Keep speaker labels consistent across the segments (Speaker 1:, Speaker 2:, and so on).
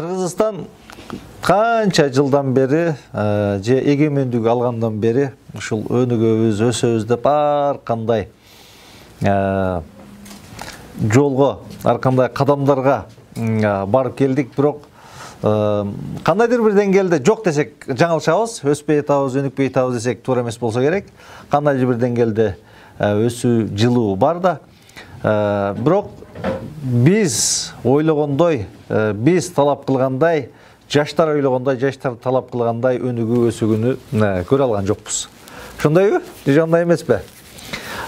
Speaker 1: Кыргызстан канча жылдан бери же эгемендик алгандан бери ушул өнүгөбүз, өсөбүз деп ар кандай жолго, ар кандай кадамдарга барып келдик, бирок кандайдыр бир деңгээлде жок десек жаңылышабыз, өспөй атабыз, өнүкпөй атабыз десек туура эмес болсо керек. Кандайдыр бир деңгээлде өсүү, жылуу бар да. Бирок биз ойлогондой, биз талап кылгандай, жаштар ойлогондой, жаштар талап кылгандай өнүгүү, өсүүнү көрө алган жокпуз. Ошондойбу? Же андай эмеспи?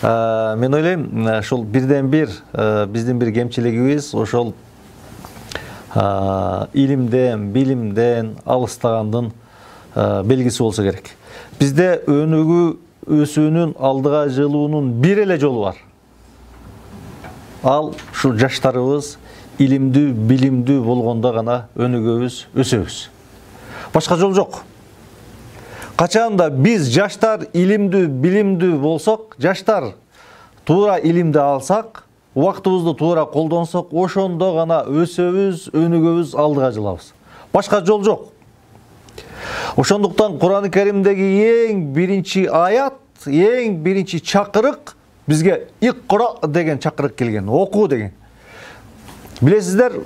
Speaker 1: Мен ойлойм, ушул бирден бир биздин бир кемчилигибиз ошол илимден, билимден алыстагандын белгиси болсо керек. Бизде өнүгүү, өсүүнүн, алдыга жылуунун бир эле жолу бар. Ал ушул жаштарыбыз илимдүү, билимдүү болгондо гана өнүгөбүз, өсөбүз. Башка жол жок. Качанда биз жаштар илимдүү, билимдүү болсок, жаштар туура илимди алсак, убактыбызды туура колдонсок, ошондо гана өсөбүз, өнүгөбүз, алдыга жылабыз. Башка жол жок. Ошондуктан Кур'ан-ы Каримдеги эң биринчи аят, эң биринчи чакырык бизге Иқра деген чакырык келген, окуу деген. Билесиздер,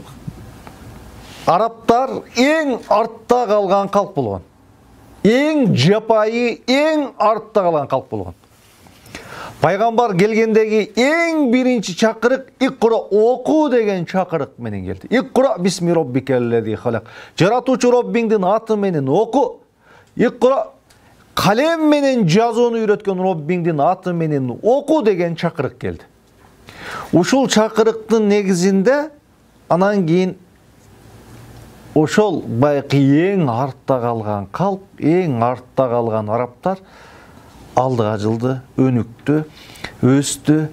Speaker 1: арабтар эң артта калган калк болгон. Эң жапайы, эң артта калган калк болгон. Пайгамбар келгендеги эң биринчи чакырык Иқра, окуу деген чакырык менен келди. Иқра бисми роббикеллези халак. Жаратуучу Роббиңдин аты менен оку. Иқра калем менен жазууну үйрөткөн Роббиңдин аты менен оку деген чакырык келди. Ушул чакырыктын негизинде анан кийин ошол байкы эң артта калган калк, эң артта калган арабтар алдыга жылды, өнүктү, өстү,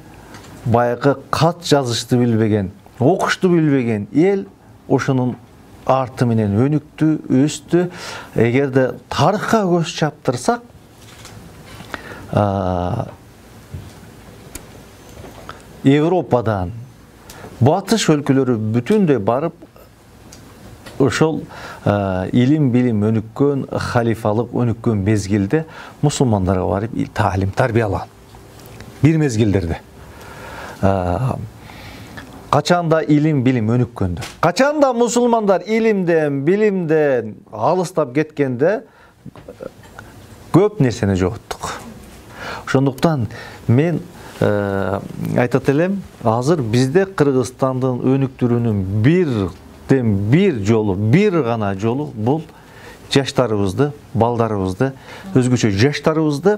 Speaker 1: байкы кат жазышты билбеген, окушту билбеген эл ошонун арты менен өнүктү, өстү. Эгерде тарыхка көз чаптырсак, Европадан батыш өлкөлөрү бүтүндөй барып, ошол илим, билим өнүккөн, халифалык өнүккөн мезгилде мусулмандарга барып таалим, тарбия алган. Бир мезгилдерде. Качанда илим, билим өнүккөндө. Качанда мусулмандар илимден, билимден алыстап кеткенде көп нерсени жоготтук. Ошондуктан мен айтат элем, азыр бизде Кыргызстандын өнүктүрүүнүн бир жолу, бир гана жолу бул жаштарыбызды, балдарыбызды, өзгөчө жаштарыбызды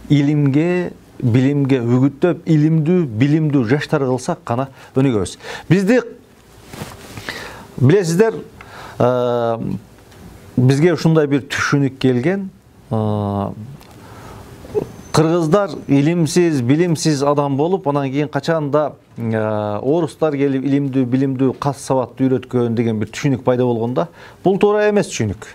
Speaker 1: илимге, билимге үгүттөп, илимдүү, билимдүү жаштар кылсак гана өнүгөбүз. Бизди билесиздер, бизге ушундай бир түшүнүк келген. Кыргыздар илимсиз, билимсиз адам болуп, анан кийин качанда орустар келип илимдүү, билимдүү, кас сабатты үйрөткөн деген бир түшүнүк пайда болгондо, бул туура эмес түшүнүк.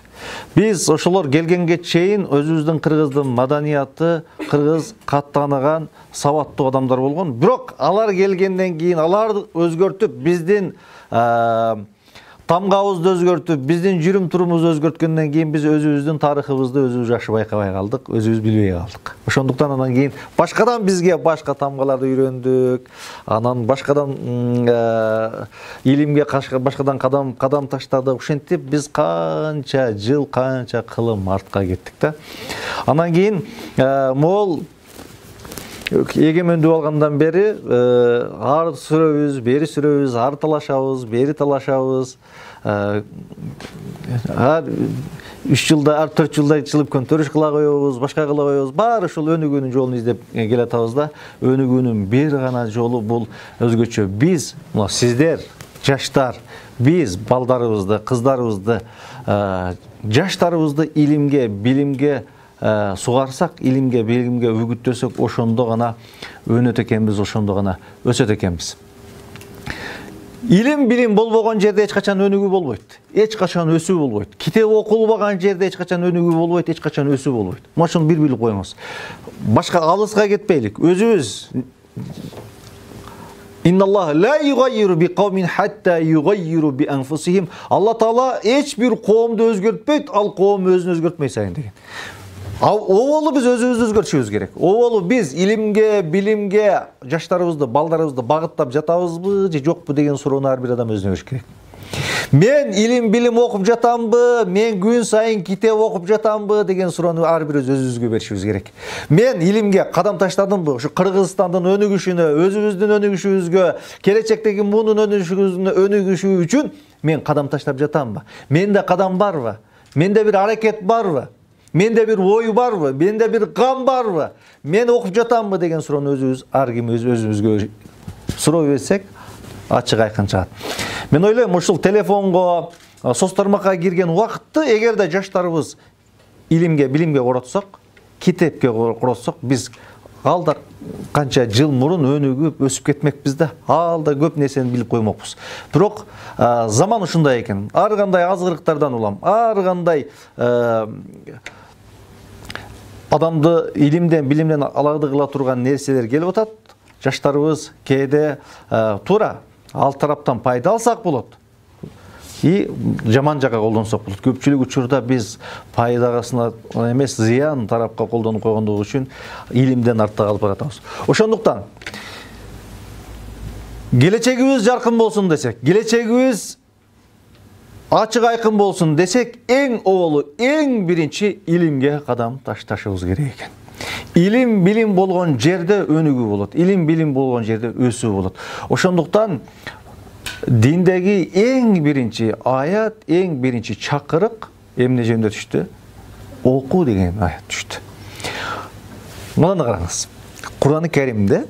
Speaker 1: Биз ошолор келгенге чейин өзүбүздүн кыргыздын маданияты, кыргыз каттаныган, сабаттуу адамдар болгон. Бирок алар келгенден кийин алар өзгөртүп, биздин тамгабызды өзгөртүп, биздин жүрүм турумубузду өзгөрткөндөн кийин биз өзүбүздүн тарыхыбызды өзүбүз жакшы байкабай калдык, өзүбүз билбей калдык. Ошондуктан анан кийин башкадан бизге башка тамгаларды үйрөндүк, анан башкадан илимге башкадан кадам таштадык. Ошентип биз канча жыл, канча кылым артка кеттик да. Анан кийин могул эгемендүү алгандан бери ар сүрөбүз, бери сүрөбүз, ар талашабыз, бери талашабыз. Ар 3 жылда, ар 4 жылда чылып көтөрүш кыла коебуз, башка кыла коебуз. Баары ушул өнүгүүнүн жолун издеп келе атабыз да. Өнүгүүнүн бир гана жолу бул өзгөчө биз, сиздер, жаштар, биз балдарыбызды, кыздарыбызды, жаштарыбызды илимге, билимге сугарсак, илимге, билимге үгүттөсөк, ошондо гана өнөт экенбиз, ошондо гана өсөт экенбиз. Илим, билим болбогон жерде эч качан өнүгүү болбойт. Эч качан өсүү болбойт. Китеп окулбаган жерде эч качан өнүгүү болбойт, эч качан өсүү болбойт. Ошону бир билип коюңуз. Башка алыска кетпейлик. Өзүбүз Инналлаха ла югайру би кавмин хатта югайру би анфусихим. Алла Таала эч бир коомду өзгөртпөйт, ал коом өзүн өзгөртпөй сайын деген. Оболу биз өзүбүздү өзгөртүшүбүз керек. Оболу биз илимге, билимге жаштарыбызды, балдарыбызды багыттап жатабызбы же жокпу деген суроону ар бир адам өзүнө бериш керек. Мен илим билим окуп жатамбы, мен күн сайын китеп окуп жатамбы деген суроону ар бир өзүбүзгө беришибиз керек. Мен илимге кадам таштадымбы? Ушу Кыргызстандын өнүгүшүнө, өзүбүздүн өнүгүшүбүзгө, келечектеги мундун өнүгүшү үчүн мен кадам таштап жатамбы? Менде кадам барбы? Менде бир аракет барбы? Менде бир ой барбы? Менде бир кам барбы? Мен окуп жатамбы деген суроону өзүбүз ар ким өзүбүзгө суроо берсек, ачык айкын чыгат. Мен ойлойм, ушул телефонго, соц тармакка кирген убакытты эгерде жаштарыбыз илимге, билимге коротсок, китепке коротсок, биз алда канча жыл мурун өнүгүп, өсүп кетмекпиз да. Алда көп нерсени билип коймокпуз. Бирок заман ушундай экен. Ар кандай азгырыктардан улам, ар кандай адамды илимден, билимден алагды кыла турган нерселер келип атат. Жаштарыбыз кээде туура ал тараптан пайда алсак болот. И жаман жака колдонсок болот. Көпчүлүк учурда биз пайдасына эмес, зыян тарапка колдонуп койгондугу үчүн илимден артта калып баратабыз. Ошондуктан келечегибиз жаркын болсун десек, келечегибиз ачык айкын болсун десек, эң оболу, эң биринчи илимге кадам ташташыбыз керек экен. Илим, билим болгон жерде өнүгүү болот. Илим, билим болгон жерде өсүү болот. Ошондуктан диндеги эң биринчи аят, эң биринчи чакырык эмне жөнүндө түштү? Окуу деген аят түштү. Мынаны караңыз. Кур'ан-ы Каримде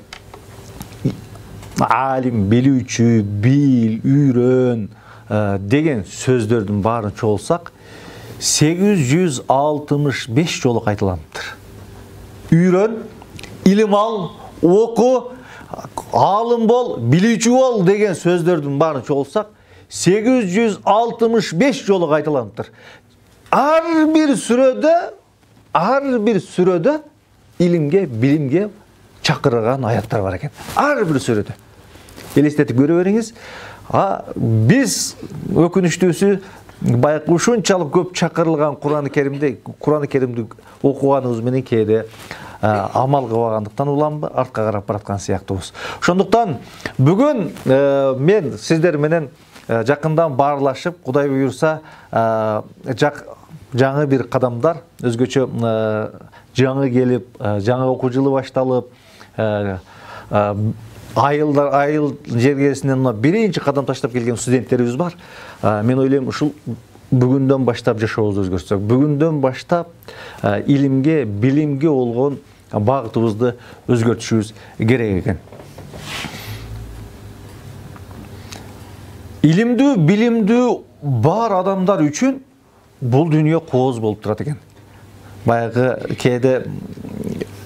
Speaker 1: алим, билүүчү, бил, үйрөн деген сөздөрдүн баарын чогулсак 865 жолу кайталаныптыр. Үйрөн, илим ал, оку, алым бол, билүүчү бол деген сөздөрдүн баарын чогулсак 865 жолу кайталаныптыр. Ар бир сүрөдө илимге, билимге чакырган аяттар бар экен. Ар бир сүрөдө. Элестетип көрө бериңиз. Биз өкүнүчтүүсү баягы ушунчалык көп чакырылган Кур'ан-ы Каримди окуганыбыз менен кээде амал кылбагандыктан уламбы, артка карап бараткан сыяктуубуз. Ошондуктан бүгүн мен сиздер менен жакындан баарлашып, Кудай буйрса, жаңы бир кадамдар, өзгөчө жаңы келип, жаңы окуу жылы башталып, айыл жергесинен биринчи кадам таштап келген студенттерибиз бар. Мен ойлойм, ушул бүгүндөн баштап жашообузду өзгөртсөк, бүгүндөн баштап илимге, билимге болгон багытыбызды өзгөртүшүбүз керек экен. Илимдүү, билимдүү бар адамдар үчүн бул дүйнө кооз болуп турат экен. Баягы кээде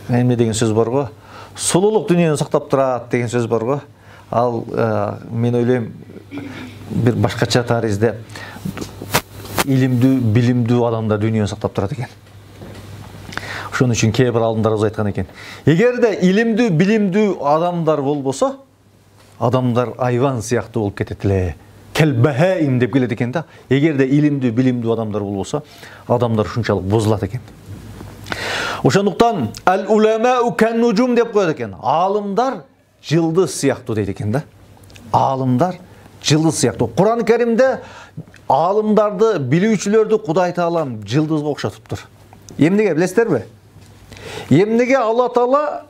Speaker 1: эмне деген сөз бар го? Сулуулук дүйнөнү сактап турат деген сөз бар го. Ал мен ойлойм, бир башкача таризде илимдүү, билимдүү адамдар дүйнөнү сактап турат экен. Ошон үчүн кээ бир алдымдарыбыз айткан экен. Эгерде илимдүү, билимдүү адамдар болбосо, адамдар айван сыяктуу болуп кетет эле. Келбехейм деп келет экен да. Эгерде илимдүү, билимдүү адамдар болбосо, адамдар ушунчалык бузулат экен. Ошондуктан ал-уламау кан-нужум деп коет экен. Алымдар жылдыз сыяктуу дейт экен да. Алымдар жылдыз сыяктуу. Кур'ан-ы Каримде алымдарды, билүүчүлөрдү Кудай Таалам жылдызга окшотуптур. Эмнеге билесиздерби? Эмнеге Алла Таала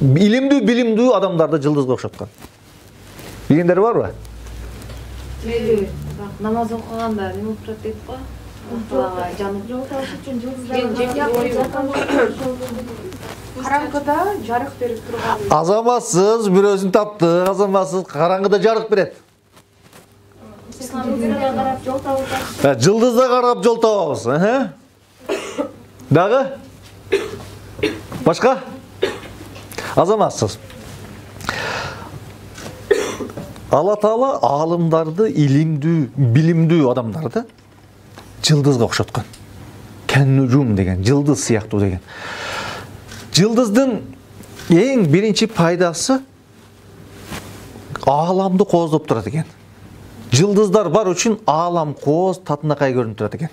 Speaker 1: илимдүү, билимдүү адамдарды жылдызга окшоткон? Билгендер барбы?
Speaker 2: Намаз окуганда неме болуп турат дейт го? Караңгыда жарык берип турган.
Speaker 1: Азаматсыз бирөөсүн тапты, азаматсыз караңгыда жарык берет. Жылдызга карап жол табабыз. Дагы? Башка? Азаматсыз. Алла Таала алымдарды, илимдүү, билимдүү адамдарды жылдызга окшоткон. Кан-нужум деген, жылдыз сыяктуу деген. Жылдыздын эң биринчи пайдасы ааламды кооздоп турат экен. Жылдыздар бар үчүн аалам кооз татынакай көрүнүп турат экен.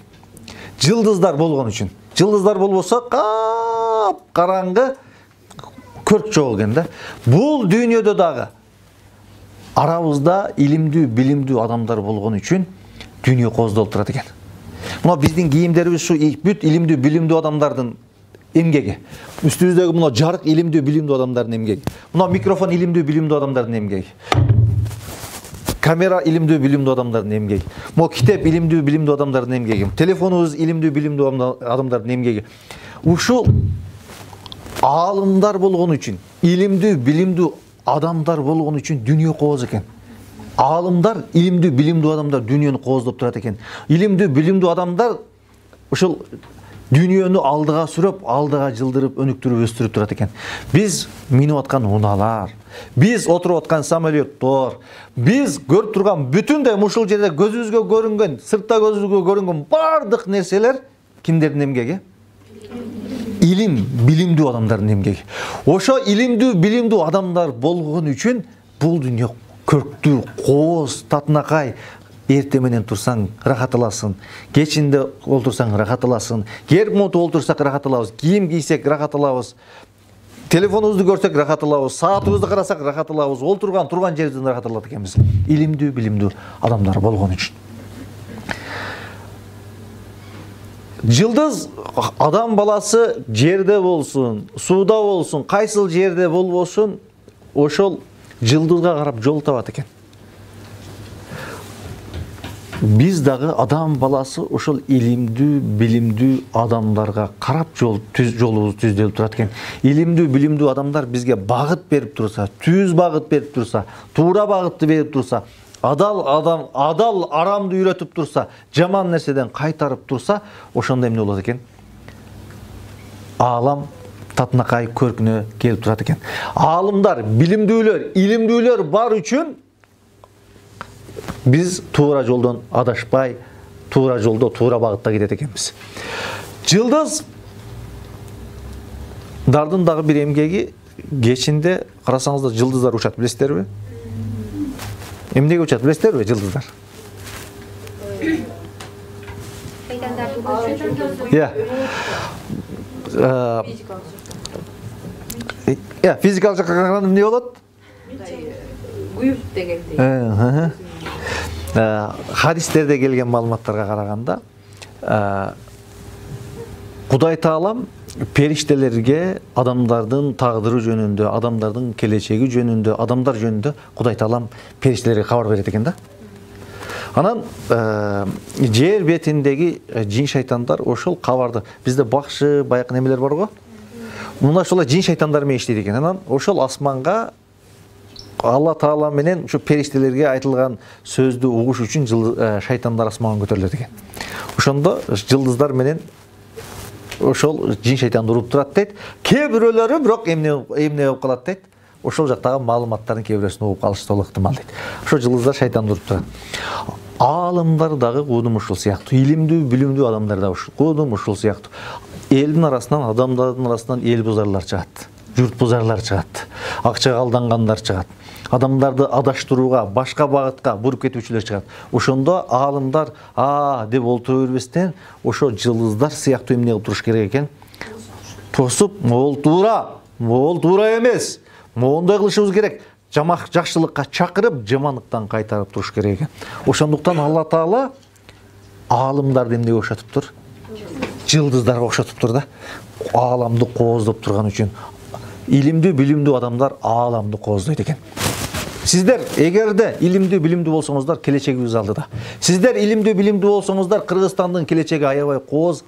Speaker 1: Жылдыздар болгон үчүн. Жылдыздар болбосо кап караңгы көрк жок экен да. Бул дүйнөдө дагы арабызда илимдүү, билимдүү адамдар болгон үчүн дүйнө кооздолуп турат экен. Мына биздин кийимдерибиз ушу бүт илимдүү, билимдүү адамдардын эмгеги. Үстүбүздөгү мына жарык илимдүү, билимдүү адамдардын эмгеги. Мына микрофон илимдүү, билимдүү адамдардын эмгеги. Камера илимдүү, билимдүү адамдардын эмгеги. Мына китеп илимдүү, билимдүү адамдардын эмгеги. Телефонубуз илимдүү, билимдүү адамдардын эмгеги. Ушул аалымдар болгон үчүн, илимдүү, билимдүү адамдар болгон үчүн дүйнө кооз экен. Аалымдар, илимдүү, билимдүү адамдар дүйнөнү кооздоп турат экен. Илимдүү, билимдүү адамдар ушул дүйнөнү алдыга сүрөп, алдыга жылдырып, өнүктүрүп, өстүрүп турат экен. Биз минип аткан унаалар, биз отуруп аткан самолеттор, биз көрүп турган бүтүндөй ушул жерде көзүбүзгө көрүнгөн, сыртта көзүбүзгө көрүнгөн бардык нерселер кимдердин эмгеги? Илим, билимдүү адамдардын эмгеги. Ошо илимдүү, билимдүү адамдар болгон үчүн бул дүйнө көрктүү, кооз, татынакай. Эрте менен турсаң рахат аласың, кечинде олтурсаң рахат аласың, керип моту олтурсак рахат алабыз, кийим кийсек рахат алабыз, телефонубузду көрсөк рахат алабыз, саатыбызды карасак рахат алабыз, турган жерибизден рахат алат экенбиз. Илимдүү, билимдүү адамдар болгон үчүн. Жылдыз адам баласы жерде болсун, сууда болсун, кайсыл жерде болбосун, ошол жылдызга карап жол табат экен. Биз дагы адам баласы ошол илимдүү, билимдүү адамдарга карап жолубуз түздөлүп турат экен. Илимдүү, билимдүү адамдар бизге багыт берип турса, түз багыт берип турса, туура багытты берип турса, адал арамды үйрөтүп турса, жаман нерседен кайтарып турса, ошондо эмне болот экен? Аалам татынакай көркүнө келип турат экен. Аалымдар, билимдүүлөр, илимдүүлөр бар үчүн биз туура жолдон адашпай, туура жолдо, туура багытта кетет экенбиз. Жылдыз дардын дагы бир эмгеги, кечинде карасаңыздар жылдыздар учат, билесиздерби? Эмнеге учат, билесиздерби жылдыздар? Физикалык жакка караганда эмне болот?
Speaker 2: Куюп дегендей.
Speaker 1: Хадистерде келген маалыматтарга караганда, Кудай Таалам периштелерге адамдардын тагдыры жөнүндө, адамдардын келечеги жөнүндө, адамдар жөнүндө Кудай Таалам периштелерге кабар берет экен да. Анан жер бетиндеги жин шайтандар ошол кабарды, бизде бакшы, баякы немелер бар го. Мына ошол жин шайтандар менен иштейт экен. Анан ошол асманга Алла Таала менен ушу периштелерге айтылган сөздү угуш үчүн шайтандар асманга көтөрүлөт экен. Ошондо жылдыздар менен ошол жин шайтанды уруп турат дейт. Кээ бирөөлөрү бирок эмне болуп калат дейт. Ошол жактагы маалыматтардын кээ бирөөсүн угуп калышы да ыктымал дейт. Ошо жылдыздар шайтанды уруп турат. Аалымдар дагы куудум ушул сыяктуу, илимдүү, билимдүү адамдар дагы куудум ушул сыяктуу. Элдин арасынан, адамдардын арасынан эл бузарлар чыгат, журт бузарлар чыгат, акчага алдангандар чыгат. Адамдарды адаштырууга, башка багытка буруп кетүүчүлөр чыгат. Ошондо аалымдар деп олтура бербестен, ошо жылдыздар сыяктуу эмне кылып туруш керек экен? Тосуп, могул туура эмес. Моундай кылышыбыз керек. Жакшылыкка чакырып, жамандыктан кайтарып туруш керек экен. Ошондуктан Алла Таала аалымдарды эмнеге окшотуптур? Жылдыздарга окшотуптур да. Ааламды кооздоп турган үчүн. Илимдүү, билимдүү адамдар ааламды кооздойт экен. Сиздер эгерде илимдүү, билимдүү болсоңуздар, келечегибиз алдыда. Сиздер илимдүү, билимдүү болсоңуздар, Кыргызстандын келечеги аябай кооз,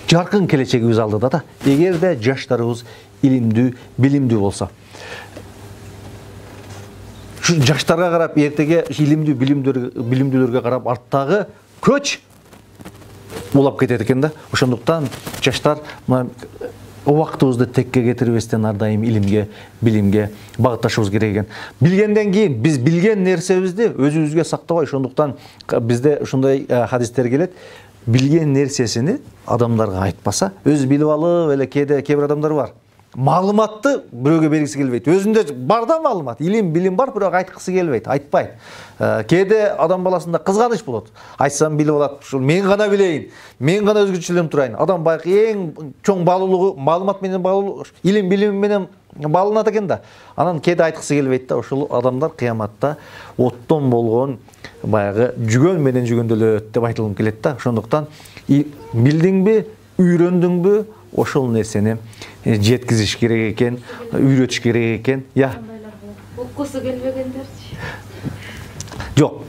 Speaker 1: жаркын келечегибиз алдыда да. Эгерде жаштарыбыз илимдүү, билимдүү болсо. Şu жаштарга карап, эртеге илимдүү, билимдүүлөргө карап арттагы көч улап кетет экен да. Ошондуктан жаштар убактыбызды текке кетирбестен ар дайым илимге, билимге багытташыбыз керек экен. Билгенден кийин биз билген нерсебизди өзүбүзгө сактабай, ошондуктан бизде ушундай хадистер келет. Билген нерсесини адамдарга айтпаса, өзү билип алып эле кээ бир адамдар бар. маалыматты бирөөгө бергиси келбейт. Өзүндө бар да маалымат, илим, билим бар, бирок айткысы келбейт, айтпайт. Кээде адам баласында кызганыч болот. Айтсам билип алат, ушул мен гана билейин, мен гана өзгөчөлөнүп турайын. Адам байкы эң чоң баалуулугу маалымат менен баалуу, илим, билим менен бааланат экен да. Анан кээде айткысы келбейт да, ошол адамдар кыяматта оттон болгон баягы жүгөн менен жүгөндөлөт деп айтылып келет да. Ошондуктан билдиңби, үйрөндүңбү, ошол нерсени жеткизиш керек экен, үйрөтүш керек экен. Я.
Speaker 2: Уккусу келбегендерчи.
Speaker 1: Жок,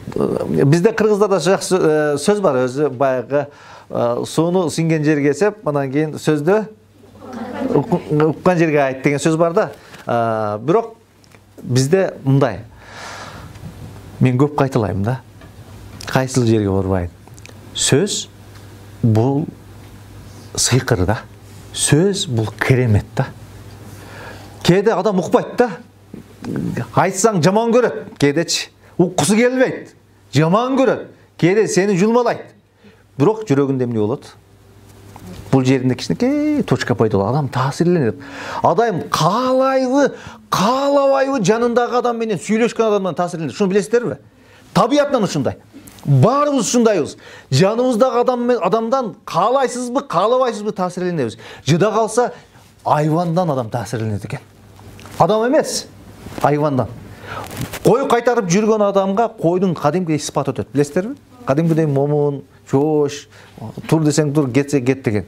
Speaker 1: бизде кыргыздарда жакшы сөз бар, өзү баягы сууну сиңген жерге эсеп, анан кийин сөздө уккан жерге айт деген сөз бар да. Бирок бизде мындай. Мен көп кайталайм да. Кайсыл жерге барбайын. Сөз бул сыйкыр да. Сөз бул керемет да. Кээде адам укпайт да. Айтсаң жаман көрөт, кээдечи. Уккусу келбейт. Жаман көрөт. Кээде сени жулмалайт. Бирок жүрөгүндө эмне болот? Бул жеринде кичинекей точка пайда болот. Адам таасирленет. Адам каалайбы, каалабайбы жанындагы адам менен сүйлөшкөн адамдан таасирленет. Шуну билесиздерби? Табиятынан ушундай. Баарыбыз ушундайбыз. Жаныбыздагы адамдан каалайсызбы, каалабайсызбы таасирленебиз. Жыда калса айвандан адам таасирленет экен. Адам эмес, айвандан. Кой кайтарып жүргөн адамга койдун кадимкидей сыпаты өтөт. Билесиздерби? Кадимкидей момун, жош, тур десең тур, кетсе кет деген.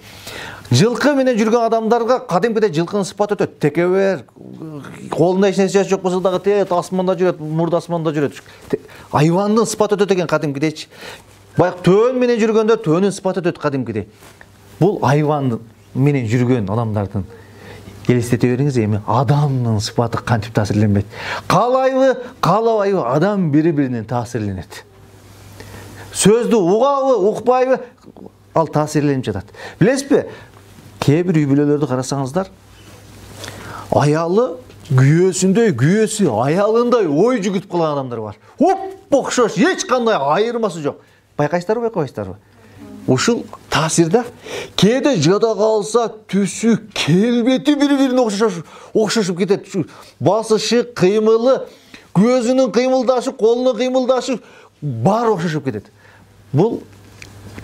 Speaker 1: Жылкы менен жүргөн адамдарга кадимкидей жылкынын сыпаты өтөт. Текебер, колунда эч нерсе жок болсо дагы тет асманда жүрөт, мурда асманда жүрөт. Айвандын сыпаты өтөт экен кадимкидейчи. Баягы төөн менен жүргөндө төөнүн сыпаты өтөт кадимкидей. Бул айван менен жүргөн адамдардын элестете бериңиз, эми адамдын сыпаты кантип таасирленбейт. Каалайбы, каалабайбы, адам бири-биринен таасирленет. Сөздү угабы, укпайбы, ал таасирленип жатат. Билесизби? Кээ бир үй бүлөлөрдү карасаңыздар, аялы күйөөсүндөй, күйөөсү аялындай ой жүгүтүп калган адамдар бар. Окшош, эч кандай айырмасы жок. Байкайсыздарбы, байкабайсыздарбы? Ушул таасирде кээде жада калса түсү, келбети бири-бирине окшошуп кетет. Басышы, кыймылы, көзүнүн кыймылдашы, колунун кыймылдашы баары окшошуп кетет. Бул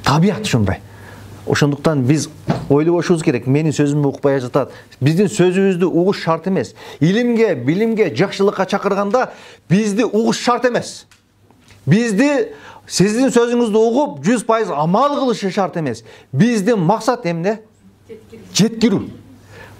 Speaker 1: табият ушундай. Ошондуктан биз ойлобошубуз керек. Менин сөзүмдү укпай жатат. Биздин сөзүбүздү угуш шарт эмес. Илимге, билимге, жакшылыкка чакырганда бизди угуш шарт эмес. Бизди сиздин сөзүңүздү угуп 100% амал кылышы шарт эмес. Биздин максат эмне? Жеткирүү.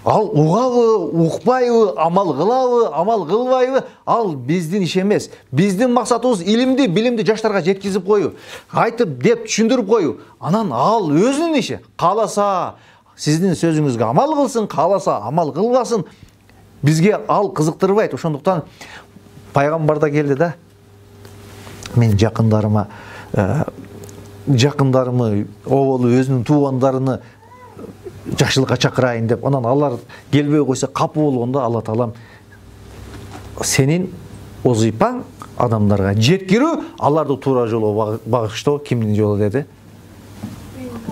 Speaker 1: Ал угабы, укпайбы, амал кылабы, амал кылбайбы, ал биздин иш эмес. Биздин максатыбыз илимди, билимди жаштарга жеткизип коюу, айтып деп түшүндүрүп коюу. Анан ал өзүнүн иши. Кааласа сиздин сөзүңүзгө амал кылсын, кааласа амал кылбасын. Бизге ал кызыктырбайт. Ошондуктан пайгамбар да келди да. Мен жакындарымы, оболу өзүнүн туугандарыны жакшылыкка чакырайын деп, анан алар келбей койсо капы болгондо Алла Таалам сенин озыйпаң адамдарга жеткирүү, аларды туура жолго багыштоо кимдин жолу деди?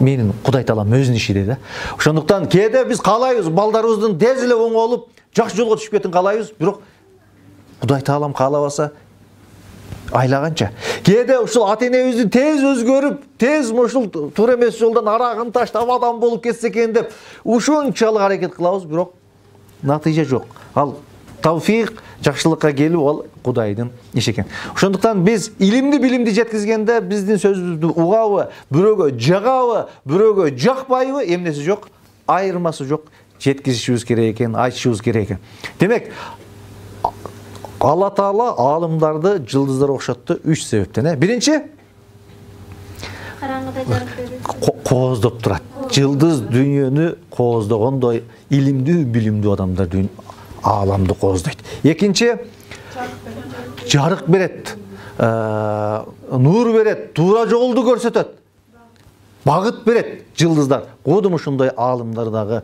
Speaker 1: Менин Кудай Таалам өзүнүн иши деди. Ошондуктан кээде биз каалайбыз, балдарыбыздын тез эле оңолуп, жакшы жолго түшүп кетин каалайбыз, бирок Кудай Таалам каалабаса айлаганча. Кээде ушул ата-энебизди тез өзгөрүп, тез ушул туура эмес жолдон арагын таштап адам болуп кетсе экен деп ушунчалык аракет кылабыз, бирок натыйжа жок. Ал тавфик, жакшылыкка келүү ал Кудайдын иши экен. Ошондуктан биз илимди, билимди жеткизгенде биздин сөзүбүздү угабы, бирөөгө жагабы, бирөөгө жакпайбы, эмнеси жок, айырмасы жок, жеткизишибиз керек экен, айтышыбыз керек экен. Демек, Алла Таала аалымдарды жылдыздарга окшотту 3 себептен. Биринчи,
Speaker 2: караңгыда жарык берүү.
Speaker 1: Кооздоп турат. Жылдыз дүйнөнү кооздогондой илимдүү, билимдүү адамдар ааламды кооздойт. Экинчи, жарык берет, нур берет, туура жолду көрсөтөт. Багыт берет жылдыздар. Кодум ушундай аалымдар дагы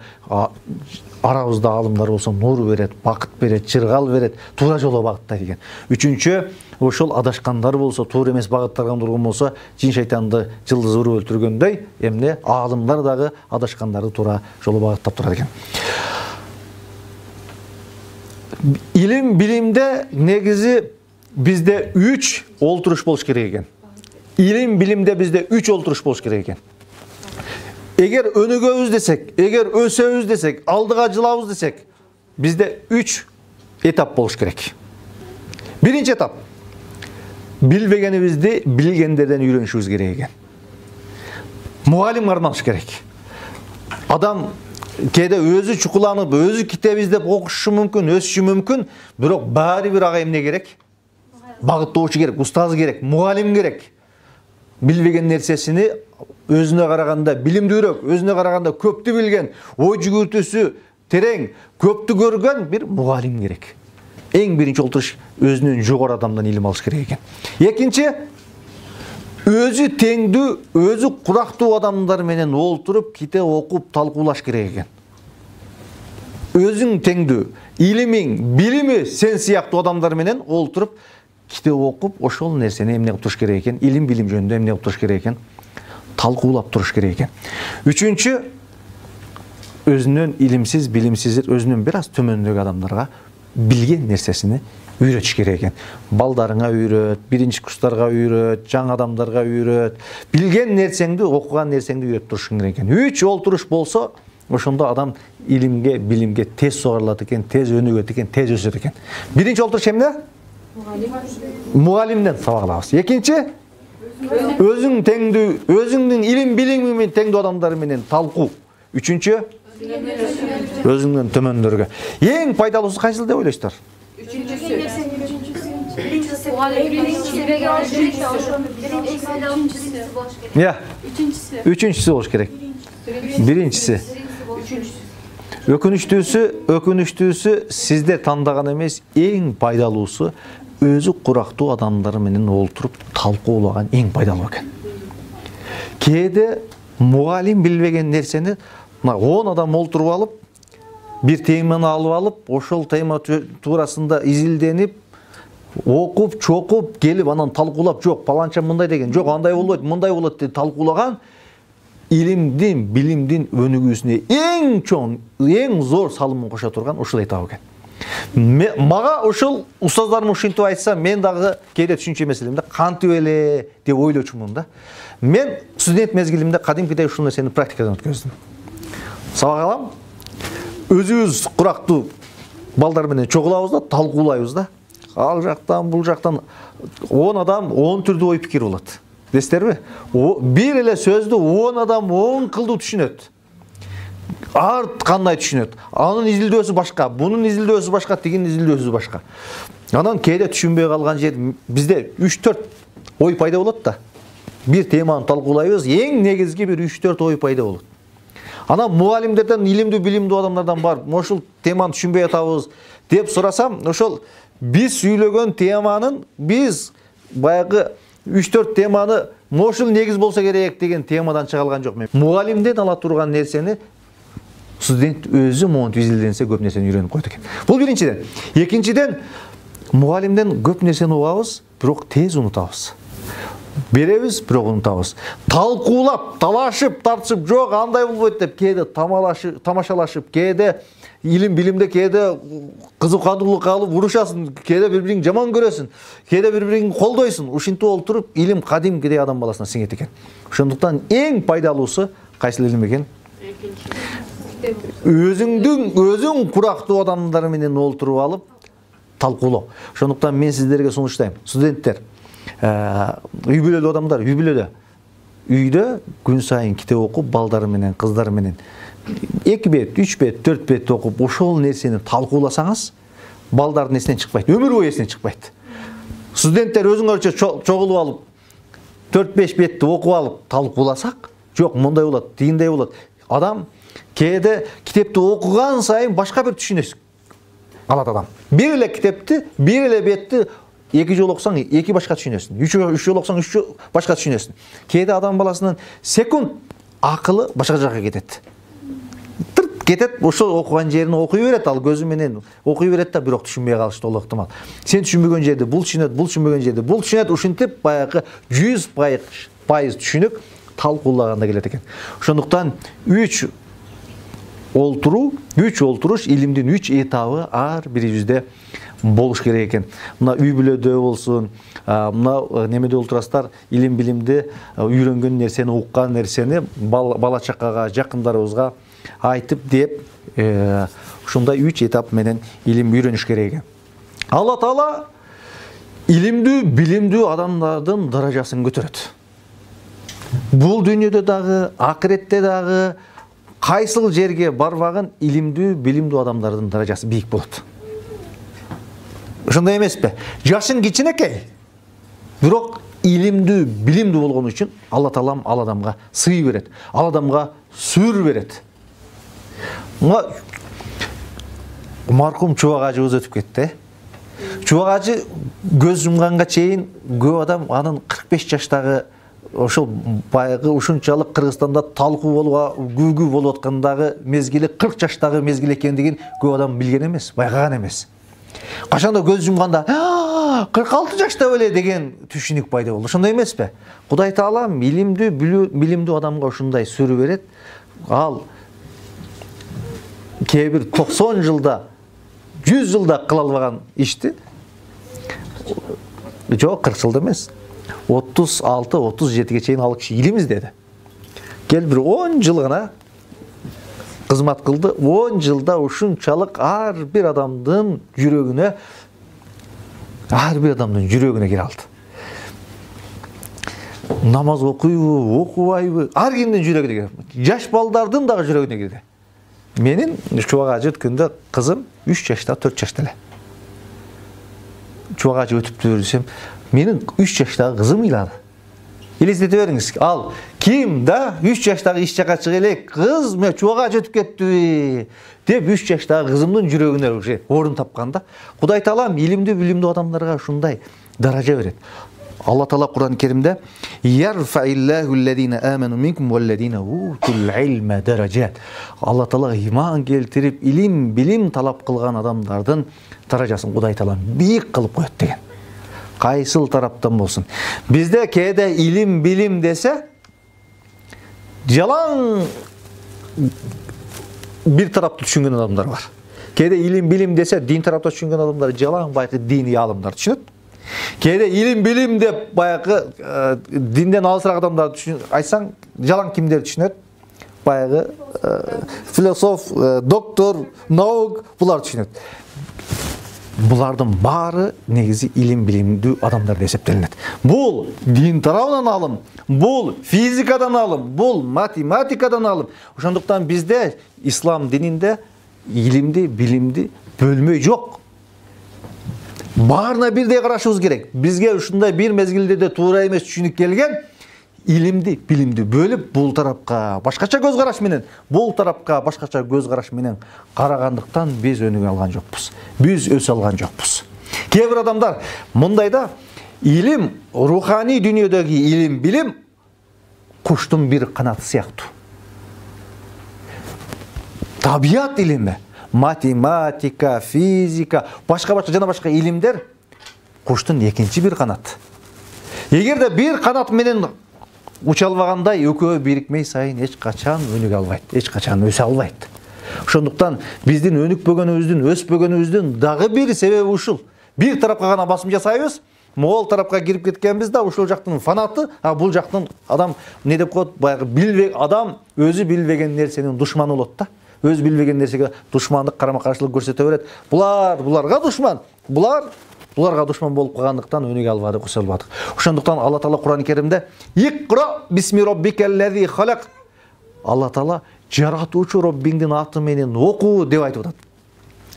Speaker 1: арабызда аалымдар болсо нур берет, бакыт берет, чыргал берет, туура жолго багыттайт экен. Үчүнчү, ошол адашкандар болсо, туура эмес багыттарга турган болсо, жин шайтанды жылдыз уруп өлтүргөндөй, эмне аалымдар дагы адашкандарды туура жолго багыттап турат экен. İlim bilimde negizi bizde 3 olturuş boluş керек eкен. İlim bilimde bizde 3 olturuş boluş керек eкен. Eğer önügöbüz desek, eğer ösöbüz desek, aldıga жылабыз desek, bizde 3 etap boluş керек. Birinci etap. Bilbegenibizdi bilgenlerden үйрөнүшүбүз керек экен. Muğalim karmaş gerek. Adam kede özü çukulanıp, özü kitap izlep okuşu mümkün, ösüşü mümkün. Bирок bari bir ağa emne gerek? Bagıttoочу gerek, ustaz gerek, muğalim gerek. Bilbegen nersesini özüne karaganda bilimdүүрөөк, özüne karaganda köptü bilgen, oy жүгүртүүsү tereң, köptü görgen bir muğalim gerek. En birinci olturuş özünün jogorу adamdan ilim alış gerek eken. Ekinci, özü теңдүү, özü kurактуу adamlar menen olturup kitap okup talkуулаш керек экен. Özüң теңдүү, илимиң, билими сен сыяктуу adamlar menen olturup kitap okup ошол нерсени эмне кылып туруш керек экен, илим билим жөнүндө эмне кылып туруш керек экен, талкуулап туруш керек экен. Үчүнчү, өзүнөн илимсиз, билимсиз, өзүнөн бир аз төмөндөгү адамдарга билген нерсесini үйрөтүш керек экен. Балдарыңа үйрөт, биринчи курстарга үйрөт, жаңы адамдарга үйрөт. Билген нерсеңди, окуган нерсеңди үйрөтүп турушуң керек экен. 3 олтуруш болсо, ошондо адам илимге, билимге тез согарылат экен, тез өнүгөт экен, тез өсөт экен. Биринчи олтуруш эмне? Мугалимден сабак алабыз. Экинчи, өзүң теңдүү, өзүңдүн илим билими менен теңдүү адамдар менен талкуу. Үчүнчү, өзүңдөн төмөндөргө. Эң пайдалуусу кайсыл деп ойлойсуздар? Üçüncüsü болуш керек. Биринчиси. Өкүнүчтүүсү сиздер тандаган эмес, эң пайдалуусу өзү курактуу адамдар менен олтуруп талкуулаган эң пайдалуу экен. Кээде мугалим билбеген нерсени 10 адам олтуруп алып, bir теманы алып алып, ошол тема туурасында изилденип, окуп, чокуп, келип анан талкуулап, жок, паланча мындай деген, жок, андай болбойт, мындай болот деп талкуулаган илимдин, билимдин өнүгүүсүнө эң чоң, эң зор салымын кошо турган ушул этап экен. Мага ошол устаздарым ушинтип айтса, мен дагы кээде түшүнчө маселемде кантип эле деп ойлочумун да. Мен студент мезгилимде кадимкидей ушул нерсени практикадан өткөздүм. Сабак алам, өзүбүз курактуу балдар менен чогулабыз да, талкуулайбыз да. Ал жактан, бул жактан 10 адам 10 түрдүү ой пикир болот. Дестерби? Бир эле сөздү 10 адам 10 кылдуу түшүнөт. Ар кандай түшүнөт. Анын изилдөөсү башка, бунун изилдөөсү башка, тигинин изилдөөсү башка. Анан кээде түшүнбөй калган жер бизде 3-4 ой пайда болот да. Бир теманы талкуулайбыз, эң негизги бир 3-4 ой пайда болот. Анан мугалимдерден, илимдүү, билимдүү адамдардан бар, ошол теманы түшүнбөй атабыз деп сурасам, ошол биз сүйлөгөн теманын, биз баягы 3-4 теманы ошол негиз болсо керек деген темадан чыга алган жок. Мугалимден ала турган нерсени студент өзү монтип изилденсе көп нерсени үйрөнүп койт экен. Бул биринчиден. Экинчиден, мугалимден көп нерсени угабыз, бирок тез унутабыз. Беребиз, бирок унутабыз. Талкуулап, талашып, тартышып, жок, андай болбойт деп кээде тамашалашып, кээде илим билимде кээде кызыккандуулукка алып урушасың, кээде бири-бириңди жаман көрөсүң, кээде бири-бириңди колдойсуң. Ушинтип олтуруп, илим кадимкидей адам баласына сиңет экен. Ошондуктан эң пайдалуусу кайсыл илим экен? Өзүң курактуу адамдар менен олтуруп алып талкуулоо. Ошондуктан мен сиздерге сунуштайм. Студенттер, үй бүлөлүү адамдар, үйдө күн сайын китеп окуп, балдары менен, кыздары менен 2 бет, 3 бет, 4 бет окуп, ошол нерсени талкууласаңыз, балдардын эсинен чыкпайт, өмүр бою эсинен чыкпайт. Студенттер өзүңөрчө чогулуп алып, 4-5 бетти окуп алып талкууласак, жок, мындай болот, тигиндей болот. Адам кээде китепти окуган сайын башка бир түшүнөсүң алат адам. Бир эле китепти, бир эле бетти 2 жолу окусаң, 2 башка түшүнөсүң. 3 жолу окусаң, 3 башка түшүнөсүң. Кээде адам баласынын секунд акылы башка жака кетет. Кетет, ошол окуган жерин окуй берет, ал көзү менен окуй берет да, бирок түшүнбөй калышы толук ыктымал. Сен түшүнбөгөн жерде бул түшүнөт, бул түшүнбөгөн жерде бул түшүнөт, ушинтип баягы 100% түшүнүк талкуулаганда келет экен. Ошондуктан 3 олтуруу, 3 олтуруш илимдин 3 этабы ар бирибизде болуш керек экен. Мына үй бүлөдө болсун, мына немеде олтурасыздар, илим билимди үйрөнгөн нерсени, уккан нерсени бала чакага, жакындарыбызга айтып деп, ушундай 3 этап менен илим үйрөнүш керек экен. Алла Таала илимдүү, билимдүү адамдардын даражасын көтөрөт. Бул дүйнөдө дагы, акыретте дагы кайсыл жерге барбаган илимдүү, билимдүү адамдардын даражасы бийик болот. Ошондой эмеспи? Жашың кичинекей, бирок илимдүү, билимдүү болгон үчүн Алла Таалам ал адамга сый берет, ал адамга сүр берет. Маркум Чубак ажыбыз өтүп кетти. Чубак ажы көз жумганга чейин көп адам анын 45 жаштагы ошол баягы ушунчалык Кыргызстанда талкуу болуп, күгү болуп аткандагы мезгили 40 жаштагы мезгил экендигин көп адам билген эмес, байкаган эмес. Качанда көз жумганда 46 жашта беле деген түшүнүк пайда болду. Ошондой эмеспи? Кудай Таалам илимдүү, билимдүү адамга ушундай сүрү берет. Ал кээ бир 90 жылда, 100 жылда кыла албаган ишти жок 40 жылда эмес, 36-37ге чейин ал киши илим издеди. Кел бир 10 жыл гана кызмат кылды. 10 жылда ушунчалык ар бир адамдын жүрөгүнө кире алды. Намаз окуйбу, окубайбы, ар кимдин жүрөгүнө кире. Жаш балдардын дагы жүрөгүнө кирди. Менин Чубак ажы өткөндө кызым 3 жашта, 4 жашта эле. Чубак ажы өтүп жүрсөм, менин 3 жаштагы кызым ыйлады. Элестете бериңиз. Ал ким да 3 жаштагы иш жака чыга элек, кыз мен Чубак ажы өтүп кеттиби деп 3 жаштагы кызымдын жүрөгүнө орун тапканда, Кудай Таалам илимдүү, билимдүү адамдарга ушундай даража берет. Алла Таала Кур'ан-ы Керимде ярфаиллаху аллазина аману минкум валлазина утул илма даражат. Алла Таала иман келтирип, илим, билим талап кылган адамдардын даражасын Кудай Таалам бийик кылып коет деген. Кайсыл тараптан болсун. Бизде кээде илим, билим десе, жалаң бир тарапты түшүнгөн адамдар бар. Кээде илим, билим десе, дин тарапта түшүнгөн адамдар жалаң байкы дини алымдар түшүнөт. Кээде илим, билим деп баягы динден алысыраак адамдар айтсаң, жалаң кимдер түшүнөт? Баягы философ, доктор, наук булар түшүнөт. Булардын баары негизи илим, билимдүү адамдар деп эсептелинет. Бул дин тарабынан алым, бул физикадан алым, бул математикадан алым. Ошондуктан бизде ислам дининде илимди, билимди бөлмөй жок. Баарына бирдей карашыбыз керек. Бизге ушундай бир мезгилде де туура эмес түшүнүк келген, илимди, билимди бөлүп, бул тарапка башкача көз караш менен, бул тарапка башкача көз караш менен карагандыктан биз өнүгө алган жокпуз. Биз өсө алган жокпуз. Кээ бир адамдар мындайда илим, руханий дүйнөдөгү илим, билим куштун бир канаты сыяктуу. Табият илими, математика, физика, башка жана башка илимдер куштун экинчи бир канаты. Эгерде бир канат менен уча албагандай, экөө бирикмей сайын эч качан өнүгө албайт, эч качан өсө албайт. Ошондуктан биздин өнүкпөгөнүбүздүн, өспөгөнүбүздүн дагы бир себеби ушул. Бир тарапка гана басым жасайбыз, могул тарапка кирип кеткенбиз да, ушул жактын фанаты, а бул жактын адам не деп коет, баягы адам өзү билбеген нерсенин душманы болот да. Өз билбеген нерсеге душмандык, карама-каршылык көрсөтө берет. Буларга душман. Буларга душман болуп калгандыктан өнүгө албадык, өсө албадык. Ошондуктан Алла Таала Кур'ан-ы Керимде «Иқра бисми роббикаллази халак». Алла Таала жаратуучу Роббиңдин аты менен оку деп айтып атат.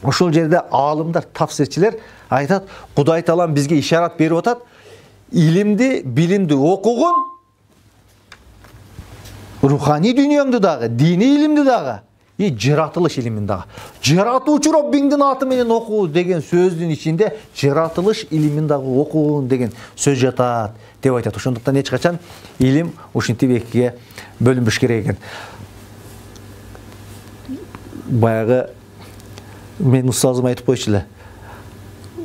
Speaker 1: Ошол жерде алымдар, тафсирчилер айтат, Кудай Таалам бизге ишарат берип атат, илимди, билимди окугун, руханий дүйнөңдү дагы, дини илимди дагы, жаратылыш илимин дагы. Жаратуучу Роббиңдин аты менен оку деген сөздүн ичинде жаратылыш илимин дагы окугун деген сөз жатат деп айтат. Ошондуктан эч качан илим ушинтип экиге бөлүнбөш керек экен. Баягы мен устазым айтып койчу эле.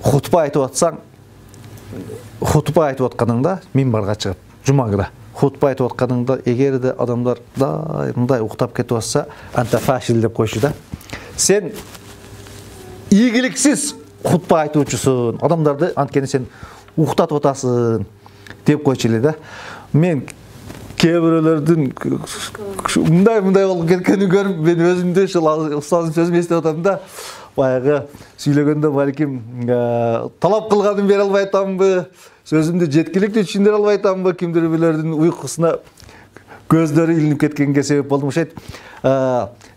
Speaker 1: Хутба айтып атсаң, хутба айтып атканыңда минбарга чыгып, жумагыда хутба айтып атканыңда эгер де адамдар мындай уктап кетип атса, анта фашил деп койчу да. Сен ийгиликсиз хутба айтуучусун, адамдарды анткени сен уктатып атасың деп койчу эле да. Мен кээ-бирөөлөрдүн мындай болуп кеткенин көрүп, мен өзүмдө ушул устаздын сөзүн эстеп атам да, баягы сүйлөгөндө балким талап кылганын бере албай атамбы, сөзүмдү жеткиликтүү түшүндүрө албай атамбы, кимдир бирлердин уйкусуна көздөрү илинип кеткенге себеп болдум. Ошойт.